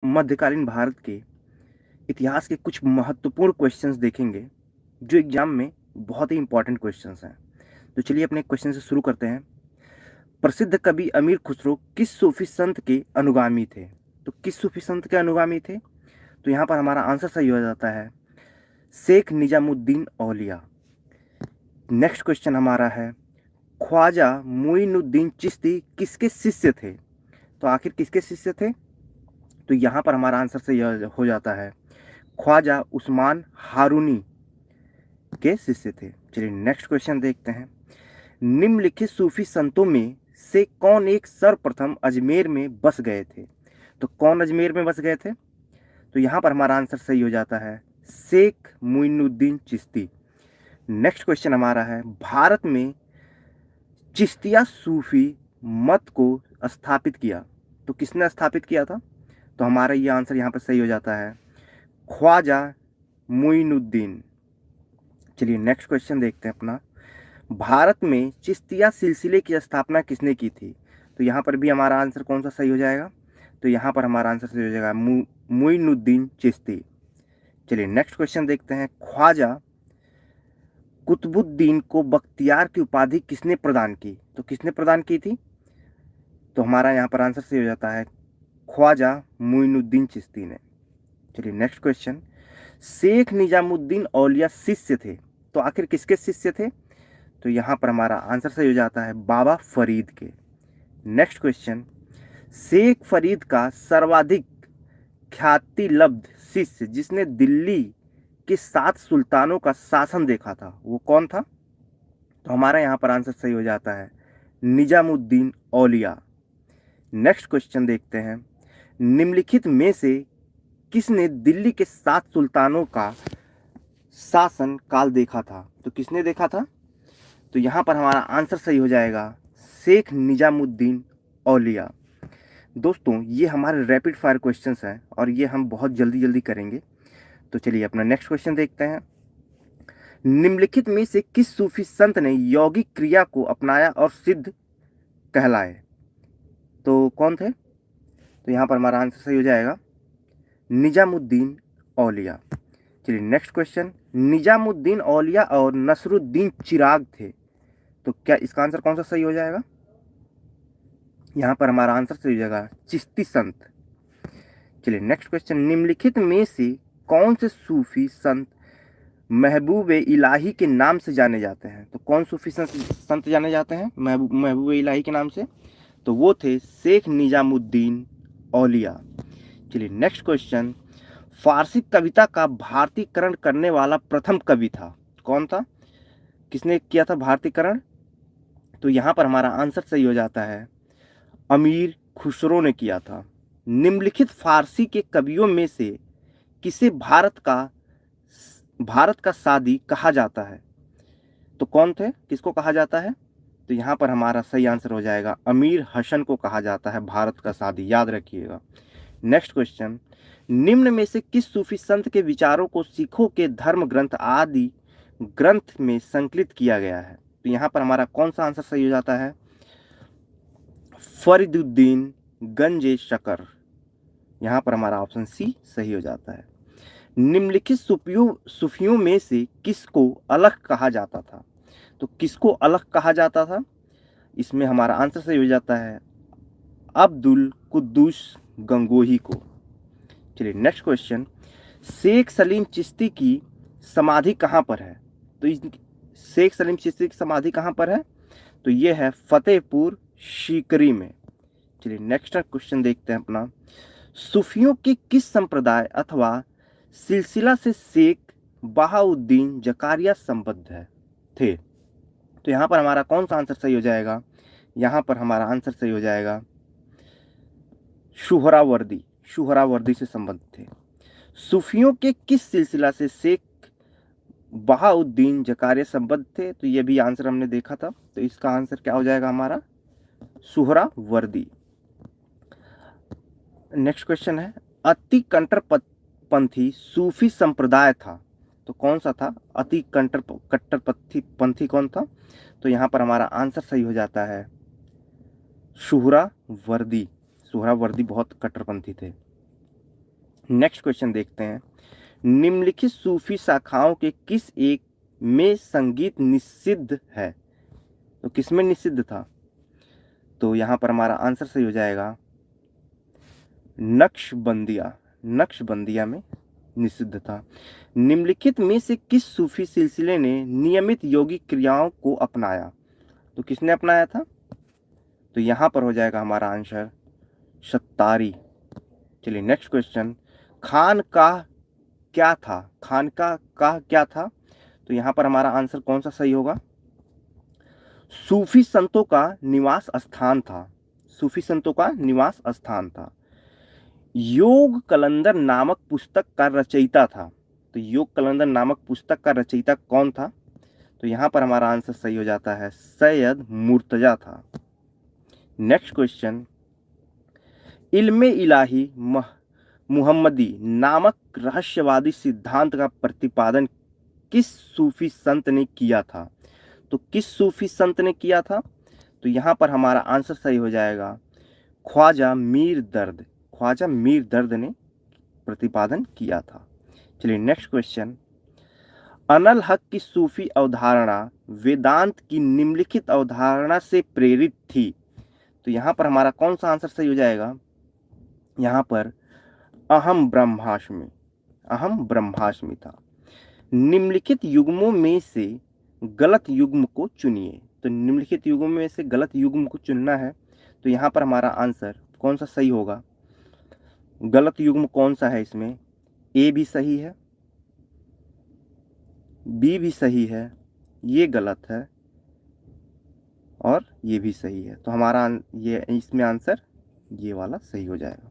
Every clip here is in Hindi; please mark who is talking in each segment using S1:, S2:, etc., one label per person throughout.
S1: मध्यकालीन भारत के इतिहास के कुछ महत्वपूर्ण क्वेश्चंस देखेंगे जो एग्जाम में बहुत ही इंपॉर्टेंट क्वेश्चंस हैं। तो चलिए अपने क्वेश्चन से शुरू करते हैं। प्रसिद्ध कवि अमीर खुसरो किस सूफी संत के अनुगामी थे? तो किस सूफी संत के अनुगामी थे? तो यहाँ पर हमारा आंसर सही हो जाता है शेख निजामुद्दीन औलिया। नेक्स्ट क्वेश्चन हमारा है ख्वाजा मुइनुद्दीन चिश्ती किसके शिष्य थे? तो आखिर किसके शिष्य थे? तो यहाँ पर हमारा आंसर सही हो जाता है ख्वाजा उस्मान हारूनी के शिष्य थे। चलिए नेक्स्ट क्वेश्चन देखते हैं। निम्नलिखित सूफी संतों में से कौन एक सर्वप्रथम अजमेर में बस गए थे? तो कौन अजमेर में बस गए थे? तो यहाँ पर हमारा आंसर सही हो जाता है शेख मुइनुद्दीन चिश्ती। नेक्स्ट क्वेश्चन हमारा है भारत में चिश्तिया सूफी मत को स्थापित किया। तो किसने स्थापित किया था? तो हमारा ये आंसर यहाँ पर सही हो जाता है ख्वाजा मुइनुद्दीन। चलिए नेक्स्ट क्वेश्चन देखते हैं अपना। भारत में चिश्तिया सिलसिले की स्थापना किसने की थी? तो यहाँ पर भी हमारा आंसर कौन सा सही हो जाएगा? तो यहाँ पर हमारा आंसर सही हो जाएगा मुइनुद्दीन चिश्ती। चलिए नेक्स्ट क्वेश्चन देखते हैं। ख्वाजा कुतुबुद्दीन को बख्तियार की उपाधि किसने प्रदान की? तो किसने प्रदान की थी? तो हमारा यहाँ पर आंसर सही हो जाता है ख्वाजा मुइनुद्दीन चिश्ती ने। चलिए नेक्स्ट क्वेश्चन। शेख निजामुद्दीन औलिया शिष्य थे, तो आखिर किसके शिष्य थे? तो यहाँ पर हमारा आंसर सही हो जाता है बाबा फरीद के। Next question. शेख फरीद का सर्वाधिक ख्याति लब्ध शिष्य जिसने दिल्ली के 7 सुल्तानों का शासन देखा था वो कौन था? तो हमारा यहाँ पर आंसर सही हो जाता है निजामुद्दीन औलिया। नेक्स्ट क्वेश्चन देखते हैं। निम्नलिखित में से किसने दिल्ली के 7 सुल्तानों का शासन काल देखा था? तो किसने देखा था? तो यहाँ पर हमारा आंसर सही हो जाएगा शेख निजामुद्दीन औलिया। दोस्तों ये हमारे रैपिड फायर क्वेश्चंस हैं और ये हम बहुत जल्दी जल्दी करेंगे। तो चलिए अपना नेक्स्ट क्वेश्चन देखते हैं। निम्नलिखित में से किस सूफी संत ने यौगिक क्रिया को अपनाया और सिद्ध कहलाए? तो कौन थे? तो यहाँ पर हमारा आंसर सही हो जाएगा निजामुद्दीन औलिया। चलिए नेक्स्ट क्वेश्चन। निजामुद्दीन औलिया और नसरुद्दीन चिराग थे, तो क्या इसका आंसर कौन सा सही हो जाएगा? यहाँ पर हमारा आंसर सही हो जाएगा चिश्ती संत। चलिए नेक्स्ट क्वेश्चन। निम्नलिखित में से कौन से सूफी संत महबूब इलाही के नाम से जाने जाते हैं? तो कौन सूफी संत जाने जाते हैं महबूब इलाही के नाम से? तो वो थे शेख निजामुद्दीन औलिया। चलिए नेक्स्ट क्वेश्चन। फारसी कविता का भारतीकरण करने वाला प्रथम कवि था, कौन था? किसने किया था भारतीकरण? तो यहाँ पर हमारा आंसर सही हो जाता है अमीर खुसरो ने किया था। निम्नलिखित फारसी के कवियों में से किसे भारत का सादी कहा जाता है? तो कौन थे, किसको कहा जाता है? तो यहाँ पर हमारा सही आंसर हो जाएगा अमीर हसन को कहा जाता है भारत का सादी, याद रखिएगा। Next question. निम्न में से किस सूफी संत के विचारों को सिखों के धर्म ग्रंथ आदि ग्रंथ में संकलित किया गया है? तो यहाँ पर हमारा कौन सा आंसर सही हो जाता है? फरीदुद्दीन गंजे शकर। यहाँ पर हमारा ऑप्शन सी सही हो जाता है। निम्नलिखित सूफियों में से किसको अलग कहा जाता था? तो किसको अलग कहा जाता था? इसमें हमारा आंसर सही हो जाता है अब्दुल कुद्दूस गंगोही को। चलिए नेक्स्ट क्वेश्चन। शेख सलीम चिश्ती की समाधि कहाँ पर है? तो शेख सलीम चिश्ती की समाधि कहाँ पर है? तो ये है फतेहपुर सीकरी में। चलिए नेक्स्ट क्वेश्चन देखते हैं अपना। सूफियों के किस संप्रदाय अथवा सिलसिला से शेख बहाउद्दीन जकारिया संबद्ध थे? तो यहाँ पर हमारा कौन सा आंसर सही हो जाएगा? यहाँ पर हमारा आंसर सही हो जाएगा शुहरावर्दी से संबंध थे। सूफियों के किस सिलसिला से शेख बहाउद्दीन जकारिया संबद्ध थे? तो ये भी आंसर हमने देखा था, तो इसका आंसर क्या हो जाएगा हमारा सुहरावर्दी। नेक्स्ट क्वेश्चन है अति कट्टरपंथी सूफी संप्रदाय था, तो कौन सा था अति कट्टरपंथी कौन था? तो यहाँ पर हमारा आंसर सही हो जाता है सुहरावर्दी बहुत कट्टरपंथी थे। नेक्स्ट क्वेश्चन देखते हैं, निम्नलिखित सूफी शाखाओं के किस एक में संगीत निषिद्ध है? तो किस में निषिद्ध था? तो यहाँ पर हमारा आंसर सही हो जाएगा नक्शबंदिया। नक्शबंदिया में निषिद्ध था। निम्नलिखित में से किस सूफी सिलसिले ने नियमित योगिक क्रियाओं को अपनाया? तो किसने अपनाया था? तो यहाँ पर हो जाएगा हमारा आंसर सत्तारी। चलिए नेक्स्ट क्वेश्चन, खानकाह क्या था? खानकाह क्या था? तो यहाँ पर हमारा आंसर कौन सा सही होगा? सूफी संतों का निवास स्थान था। सूफी संतों का निवास स्थान था। योग कलंदर नामक पुस्तक का रचयिता था। तो योग कलंदर नामक पुस्तक का रचयिता कौन था? तो यहाँ पर हमारा आंसर सही हो जाता है सैयद मुर्तजा था। नेक्स्ट क्वेश्चन, इल्मे इलाही मुहम्मदी नामक रहस्यवादी सिद्धांत का प्रतिपादन किस सूफी संत ने किया था? तो किस सूफी संत ने किया था? तो यहाँ पर हमारा आंसर सही हो जाएगा ख्वाजा मीर दर्द। ख्वाजा मीर दर्द ने प्रतिपादन किया था। चलिए नेक्स्ट क्वेश्चन, अनल हक की सूफी अवधारणा वेदांत की निम्नलिखित अवधारणा से प्रेरित थी। तो यहाँ पर हमारा कौन सा आंसर सही हो जाएगा? यहाँ पर अहम ब्रह्मास्मि। अहम ब्रह्मास्मि था। निम्नलिखित युग्मों में से गलत युग्म को चुनिए। तो निम्नलिखित युग्मों में से गलत युग्म को चुनना है। तो यहाँ पर हमारा आंसर कौन सा सही होगा? गलत युग्म कौन सा है इसमें? ए भी सही है, बी भी सही है, ये गलत है और ये भी सही है। तो हमारा ये इसमें आंसर ये वाला सही हो जाएगा।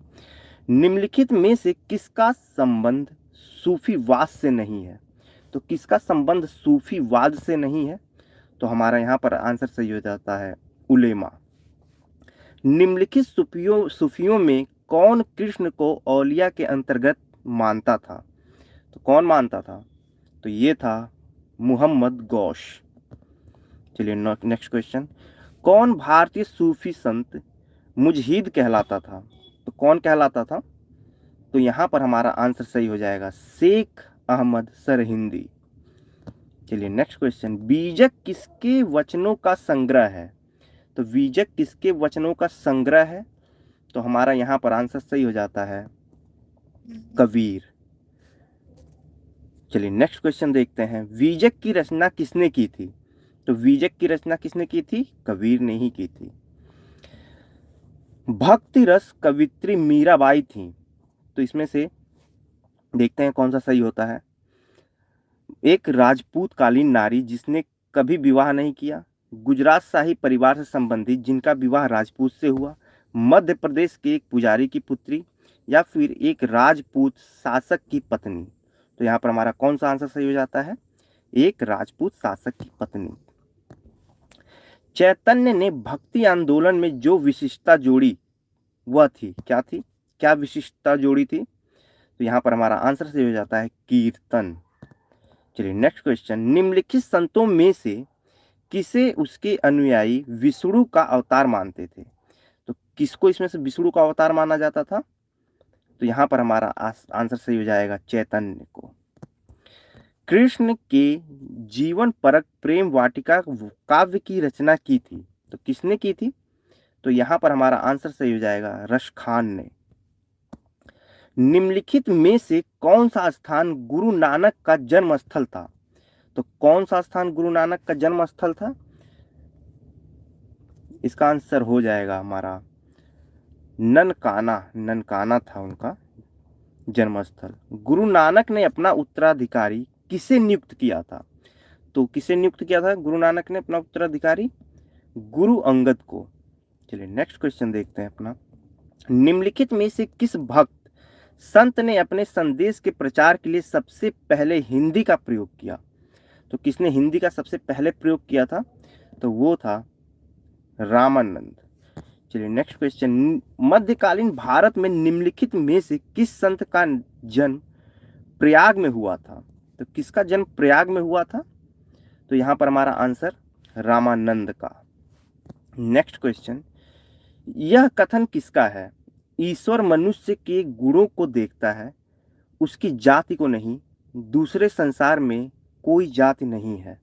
S1: निम्नलिखित में से किसका संबंध सूफीवाद से नहीं है? तो किसका संबंध सूफीवाद से नहीं है? तो हमारा यहाँ पर आंसर सही हो जाता है उलेमा। निम्नलिखित सूफियों में कौन कृष्ण को औलिया के अंतर्गत मानता था? तो कौन मानता था? तो ये था मोहम्मद गौश। चलिए नेक्स्ट क्वेश्चन, कौन भारतीय सूफी संत मुजहिद कहलाता था? तो कौन कहलाता था? तो यहाँ पर हमारा आंसर सही हो जाएगा शेख अहमद सरहिंदी। चलिए नेक्स्ट क्वेश्चन, बीजक किसके वचनों का संग्रह है? तो बीजक किसके वचनों का संग्रह है? तो हमारा यहाँ पर आंसर सही हो जाता है कबीर। चलिए नेक्स्ट क्वेश्चन देखते हैं, बीजक की रचना किसने की थी? तो बीजक की रचना किसने की थी? कबीर ने ही की थी। भक्ति रस कवित्री मीराबाई थी। तो इसमें से देखते हैं कौन सा सही होता है। एक राजपूत कालीन नारी जिसने कभी विवाह नहीं किया, गुजरात शाही परिवार से संबंधित जिनका विवाह राजपूत से हुआ, मध्य प्रदेश के एक पुजारी की पुत्री, या फिर एक राजपूत शासक की पत्नी। तो यहाँ पर हमारा कौन सा आंसर सही हो जाता है? एक राजपूत शासक की पत्नी। चैतन्य ने भक्ति आंदोलन में जो विशिष्टता जोड़ी वह थी, क्या थी? क्या विशिष्टता जोड़ी थी? तो यहाँ पर हमारा आंसर सही हो जाता है कीर्तन। चलिए नेक्स्ट क्वेश्चन, निम्नलिखित संतों में से किसे उसके अनुयायी विष्णु का अवतार मानते थे? तो किसको इसमें से विष्णु का अवतार माना जाता था? तो यहाँ पर हमारा आंसर सही हो जाएगा चैतन्य को। कृष्ण के जीवन परक प्रेम वाटिका काव्य की रचना की थी। तो किसने की थी? तो यहाँ पर हमारा आंसर सही हो जाएगा रसखान ने। निम्नलिखित में से कौन सा स्थान गुरु नानक का जन्म स्थल था? तो कौन सा स्थान गुरु नानक का जन्म स्थल था? इसका आंसर हो जाएगा हमारा ननकाना। ननकाना था उनका जन्म स्थल। गुरु नानक ने अपना उत्तराधिकारी किसे नियुक्त किया था? तो किसे नियुक्त किया था गुरु नानक ने अपना उत्तराधिकारी? गुरु अंगद को। चलिए नेक्स्ट क्वेश्चन देखते हैं अपना, निम्नलिखित में से किस भक्त संत ने अपने संदेश के प्रचार के लिए सबसे पहले हिंदी का प्रयोग किया? तो किसने हिंदी का सबसे पहले प्रयोग किया था? तो वो था रामानंद। चलिए नेक्स्ट क्वेश्चन, मध्यकालीन भारत में निम्नलिखित में से किस संत का जन्म प्रयाग में हुआ था? तो किसका जन्म प्रयाग में हुआ था? तो यहाँ पर हमारा आंसर रामानंद का। नेक्स्ट क्वेश्चन, यह कथन किसका है? ईश्वर मनुष्य के गुणों को देखता है उसकी जाति को नहीं, दूसरे संसार में कोई जाति नहीं है।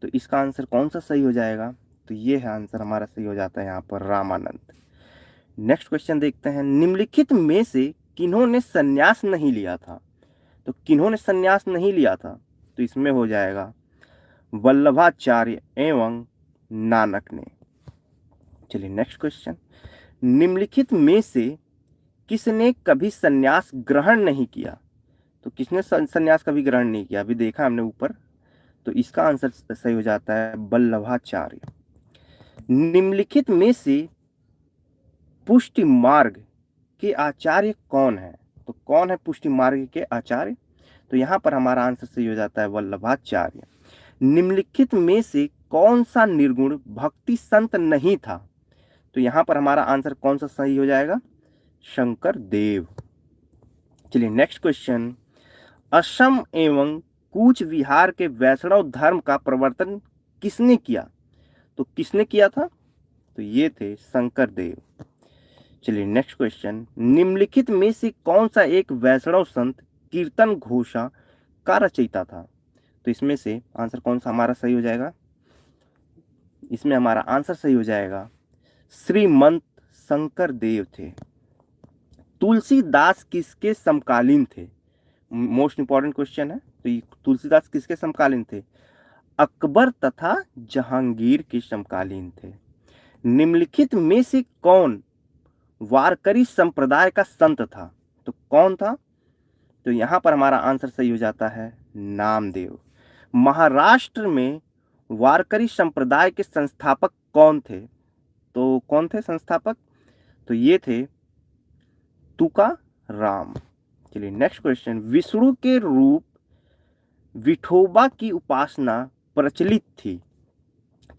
S1: तो इसका आंसर कौन सा सही हो जाएगा? तो ये है आंसर हमारा सही हो जाता है यहाँ पर रामानंद। नेक्स्ट क्वेश्चन देखते हैं, निम्नलिखित में से किन्होंने संन्यास नहीं लिया था? तो किन्होंने संन्यास नहीं लिया था? तो इसमें हो जाएगा वल्लभाचार्य एवं नानक ने। चलिए नेक्स्ट क्वेश्चन, निम्नलिखित में से किसने कभी संन्यास ग्रहण नहीं किया? तो किसने संन्यास कभी ग्रहण नहीं किया? अभी देखा हमने ऊपर, तो इसका आंसर सही हो जाता है वल्लभाचार्य। निम्नलिखित में से पुष्टि मार्ग के आचार्य कौन है? तो कौन है पुष्टि मार्ग के आचार्य? तो यहाँ पर हमारा आंसर सही हो जाता है वल्लभाचार्य। निम्नलिखित में से कौन सा निर्गुण भक्ति संत नहीं था? तो यहाँ पर हमारा आंसर कौन सा सही हो जाएगा? शंकर देव। चलिए नेक्स्ट क्वेश्चन, असम एवं कूच विहार के वैष्णव धर्म का प्रवर्तन किसने किया? तो किसने किया था? तो ये थे शंकर देव। चलिए नेक्स्ट क्वेश्चन, निम्नलिखित में से कौन सा एक वैष्णव संत कीर्तन घोषा का रचयिता था? तो इसमें से आंसर कौन सा हमारा सही हो जाएगा? इसमें हमारा आंसर सही हो जाएगा श्रीमंत शंकर देव थे। तुलसीदास किसके समकालीन थे? मोस्ट इंपॉर्टेंट क्वेश्चन है। तो ये तुलसीदास किसके समकालीन थे? अकबर तथा जहांगीर के समकालीन थे। निम्नलिखित में से कौन वारकरी संप्रदाय का संत था? तो कौन था? तो यहाँ पर हमारा आंसर सही हो जाता है नामदेव। महाराष्ट्र में वारकरी संप्रदाय के संस्थापक कौन थे? तो कौन थे संस्थापक? तो ये थे तुकाराम। चलिए नेक्स्ट क्वेश्चन, विष्णु के रूप विठोबा की उपासना प्रचलित थी।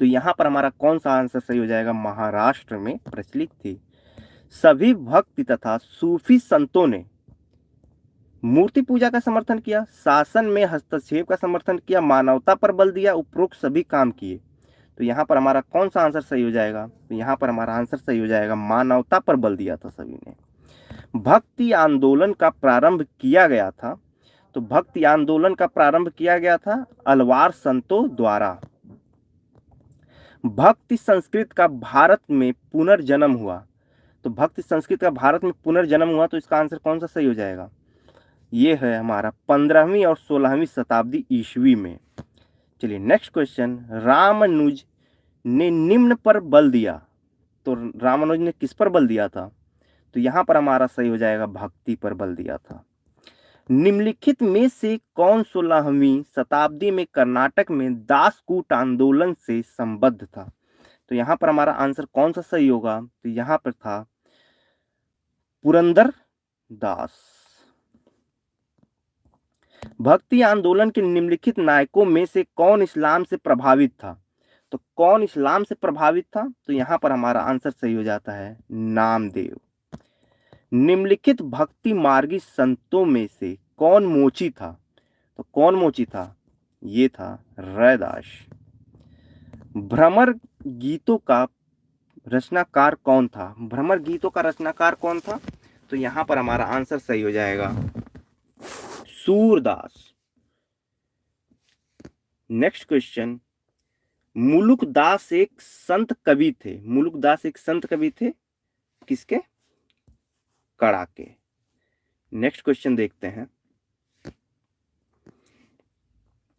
S1: तो यहाँ पर हमारा कौन सा आंसर सही हो जाएगा? महाराष्ट्र में प्रचलित थी। सभी भक्ति तथा सूफी संतों ने मूर्ति पूजा का समर्थन किया, शासन में हस्तक्षेप का समर्थन किया, मानवता पर बल दिया, उपरोक्त सभी काम किए। तो यहाँ पर हमारा कौन सा आंसर सही हो जाएगा? तो यहाँ पर हमारा आंसर सही हो जाएगा मानवता पर बल दिया था सभी ने। भक्ति आंदोलन का प्रारंभ किया गया था। तो भक्ति आंदोलन का प्रारंभ किया गया था अलवार संतों द्वारा। भक्ति संस्कृत का भारत में पुनर्जन्म हुआ। तो भक्ति संस्कृत का भारत में पुनर्जन्म हुआ, तो इसका आंसर कौन सा सही हो जाएगा? ये है हमारा 15वीं और 16वीं शताब्दी ईस्वी में। चलिए नेक्स्ट क्वेश्चन, रामानुज ने निम्न पर बल दिया। तो रामानुज ने किस पर बल दिया था? तो यहाँ पर हमारा सही हो जाएगा भक्ति पर बल दिया था। निम्नलिखित में से कौन 16वीं शताब्दी में कर्नाटक में दासकूट आंदोलन से संबद्ध था? तो यहाँ पर हमारा आंसर कौन सा सही होगा? तो यहाँ पर था पुरंदर दास। भक्ति आंदोलन के निम्नलिखित नायकों में से कौन इस्लाम से प्रभावित था? तो कौन इस्लाम से प्रभावित था? तो यहाँ पर हमारा आंसर सही हो जाता है नामदेव। निम्नलिखित भक्ति मार्गी संतों में से कौन मोची था? तो कौन मोची था? ये था रैदास। भ्रमर गीतों का रचनाकार कौन था? भ्रमर गीतों का रचनाकार कौन था? तो यहाँ पर हमारा आंसर सही हो जाएगा सूरदास। नेक्स्ट क्वेश्चन, मुलुकदास एक संत कवि थे। मुलुकदास एक संत कवि थे किसके? कड़ा के। नेक्स्ट क्वेश्चन देखते हैं,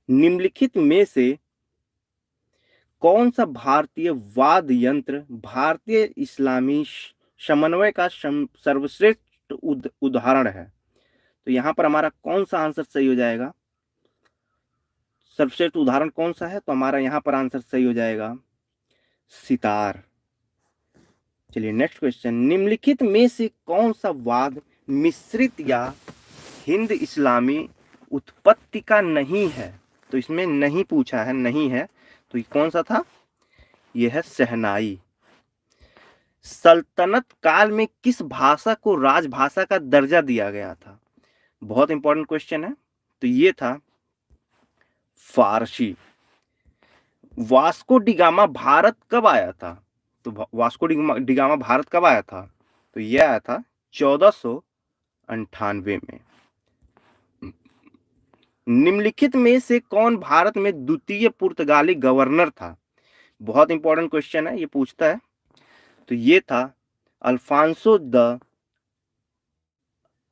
S1: निम्नलिखित में से कौन सा भारतीय वाद्य यंत्र भारतीय इस्लामी समन्वय का सर्वश्रेष्ठ उदाहरण है? तो यहाँ पर हमारा कौन सा आंसर सही हो जाएगा? सर्वश्रेष्ठ उदाहरण कौन सा है? तो हमारा यहाँ पर आंसर सही हो जाएगा सितार। चलिए नेक्स्ट क्वेश्चन, निम्नलिखित में से कौन सा वाद्य मिश्रित या हिंद इस्लामी उत्पत्ति का नहीं है? तो इसमें नहीं पूछा है, नहीं है, तो ये कौन सा था? यह है शहनाई। सल्तनत काल में किस भाषा को राजभाषा का दर्जा दिया गया था? बहुत इंपॉर्टेंट क्वेश्चन है। तो ये था फारसी। वास्को डिगामा भारत कब आया था? तो वास्को डिगामा भारत कब आया था? तो यह आया था 1498 में। निम्नलिखित में से कौन भारत में द्वितीय पुर्तगाली गवर्नर था? बहुत इंपॉर्टेंट क्वेश्चन है, ये पूछता है। तो ये था अल्फांसो द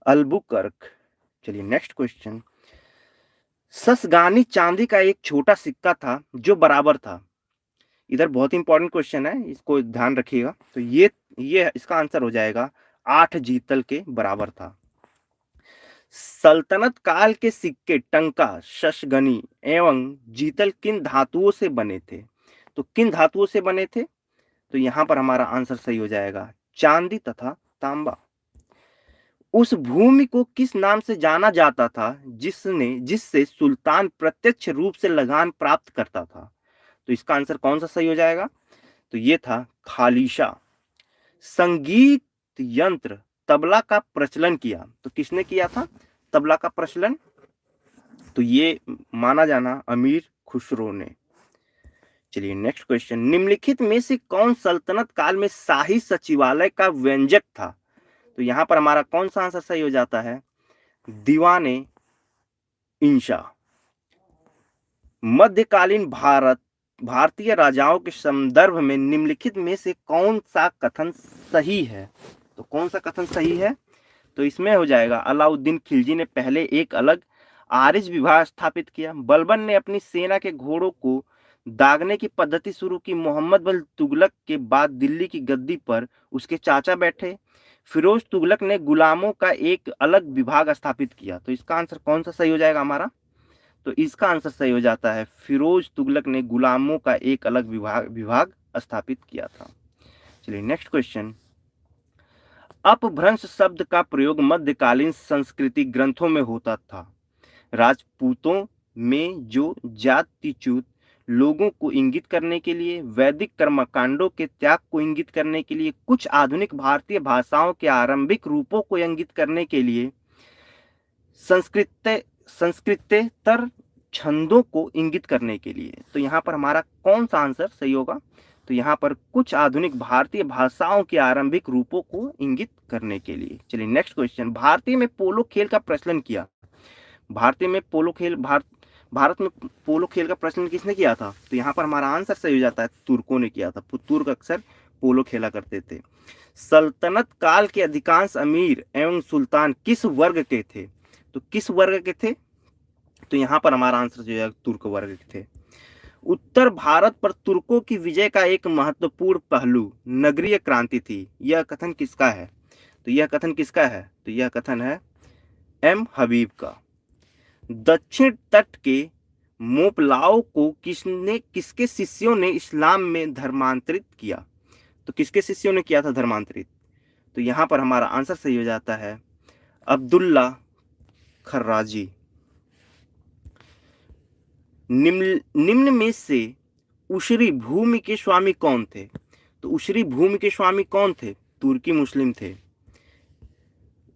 S1: अल्बुकर्क। चलिए नेक्स्ट क्वेश्चन। ससगानी चांदी का एक छोटा सिक्का था जो बराबर था। इधर बहुत इंपॉर्टेंट क्वेश्चन है, इसको ध्यान रखिएगा। तो ये इसका आंसर हो जाएगा 8 जीतल के बराबर था। सल्तनत काल के सिक्के टंका, शशगनी एवं जीतल किन धातुओं से बने थे? तो किन धातुओं से बने थे? तो यहां पर हमारा आंसर सही हो जाएगा चांदी तथा तांबा। उस भूमि को किस नाम से जाना जाता था जिससे सुल्तान प्रत्यक्ष रूप से लगान प्राप्त करता था? तो इसका आंसर कौन सा सही हो जाएगा? तो ये था खालिशा। संगीत यंत्र तबला का प्रचलन किया, तो किसने किया था तबला का प्रचलन? तो ये माना जाना अमीर खुसरो ने। चलिए नेक्स्ट क्वेश्चन। निम्नलिखित में से कौन सल्तनत काल में शाही सचिवालय का व्यंजक था? तो यहां पर हमारा कौन सा आंसर सही हो जाता है? दीवाने इंशा। मध्यकालीन भारतीय राजाओं के संदर्भ में निम्नलिखित में से कौन सा कथन सही है? तो कौन सा कथन सही है? तो इसमें हो जाएगा अलाउद्दीन खिलजी ने पहले एक अलग आरिज विभाग स्थापित किया। बलबन ने अपनी सेना के घोड़ों को दागने की पद्धति शुरू की। मोहम्मद बिन तुगलक के बाद दिल्ली की गद्दी पर उसके चाचा बैठे। फिरोज तुगलक ने गुलामों का एक अलग विभाग स्थापित किया। तो इसका आंसर कौन सा सही हो जाएगा हमारा? तो इसका आंसर सही हो जाता है फिरोज तुगलक ने गुलामों का एक अलग विभाग स्थापित किया था। चलिए नेक्स्ट क्वेश्चन। अपभ्रंश शब्द का प्रयोग मध्यकालीन संस्कृति ग्रंथों में होता था। राजपूतों में जो जातिच्युत लोगों को इंगित करने के लिए, वैदिक कर्मकांडों के त्याग को इंगित करने के लिए, कुछ आधुनिक भारतीय भाषाओं के आरंभिक रूपों को इंगित करने के लिए, संस्कृतेतर छंदों को इंगित करने के लिए। तो यहाँ पर हमारा कौन सा आंसर सही होगा? तो यहाँ पर कुछ आधुनिक भारतीय भाषाओं के आरंभिक रूपों को इंगित करने के लिए। चलिए नेक्स्ट क्वेश्चन। भारत में पोलो खेल का प्रचलन भारत में पोलो खेल का प्रचलन किसने किया था? तो यहाँ पर हमारा आंसर सही हो जाता है तुर्कों ने किया था। तुर्क अक्सर पोलो खेला करते थे। सल्तनत काल के अधिकांश अमीर एवं सुल्तान किस वर्ग के थे? तो किस वर्ग के थे? तो यहाँ पर हमारा आंसर जो है तुर्क वर्ग के थे। उत्तर भारत पर तुर्कों की विजय का एक महत्वपूर्ण पहलू नगरीय क्रांति थी। यह कथन किसका है? तो यह कथन किसका है? तो यह कथन है एम हबीब का। दक्षिण तट के मोपलाओ को किसके शिष्यों ने इस्लाम में धर्मांतरित किया? तो किसके शिष्यों ने किया था धर्मांतरित? तो यहाँ पर हमारा आंसर सही हो जाता है अब्दुल्ला खर्राजी। निम्न में से उशरी भूमि के स्वामी कौन थे? तो उशरी भूमि के स्वामी कौन थे? तुर्की मुस्लिम थे।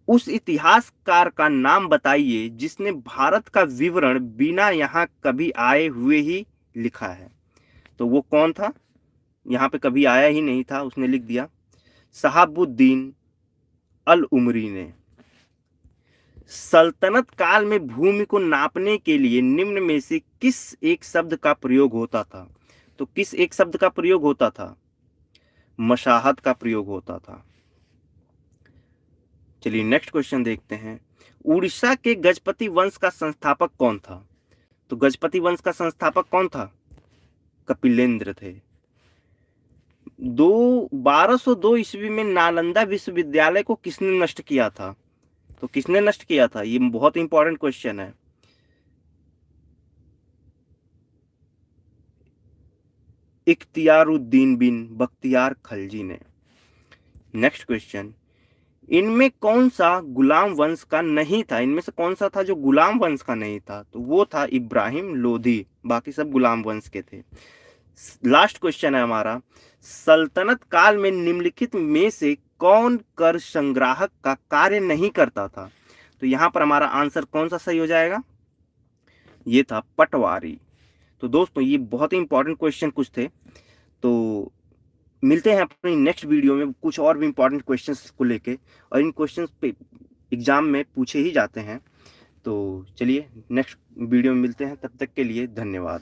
S1: उस इतिहासकार का नाम बताइए जिसने भारत का विवरण बिना यहाँ कभी आए हुए ही लिखा है। तो वो कौन था? यहाँ पे कभी आया ही नहीं था, उसने लिख दिया शहाबुद्दीन अल उमरी ने। सल्तनत काल में भूमि को नापने के लिए निम्न में से किस एक शब्द का प्रयोग होता था? तो किस एक शब्द का प्रयोग होता था? मशाहत का प्रयोग होता था। चलिए नेक्स्ट क्वेश्चन देखते हैं। उड़ीसा के गजपति वंश का संस्थापक कौन था? तो गजपति वंश का संस्थापक कौन था? कपिलेंद्र थे। 1202 ईस्वी में नालंदा विश्वविद्यालय को किसने नष्ट किया था? तो किसने नष्ट किया था? ये बहुत इंपॉर्टेंट क्वेश्चन है। इख्तियारुद्दीन बिन बख्तियार खलजी ने। Next question. इनमें कौन सा गुलाम वंश का नहीं था? इनमें से कौन सा था जो गुलाम वंश का नहीं था? तो वो था इब्राहिम लोधी, बाकी सब गुलाम वंश के थे। लास्ट क्वेश्चन है हमारा। सल्तनत काल में निम्नलिखित में से कौन कर संग्राहक का कार्य नहीं करता था? तो यहाँ पर हमारा आंसर कौन सा सही हो जाएगा? ये था पटवारी। तो दोस्तों ये बहुत ही इंपॉर्टेंट क्वेश्चन कुछ थे। तो मिलते हैं अपनी नेक्स्ट वीडियो में कुछ और भी इंपॉर्टेंट क्वेश्चंस को लेके, और इन क्वेश्चंस पे एग्जाम में पूछे ही जाते हैं। तो चलिए नेक्स्ट वीडियो में मिलते हैं, तब तक के लिए धन्यवाद।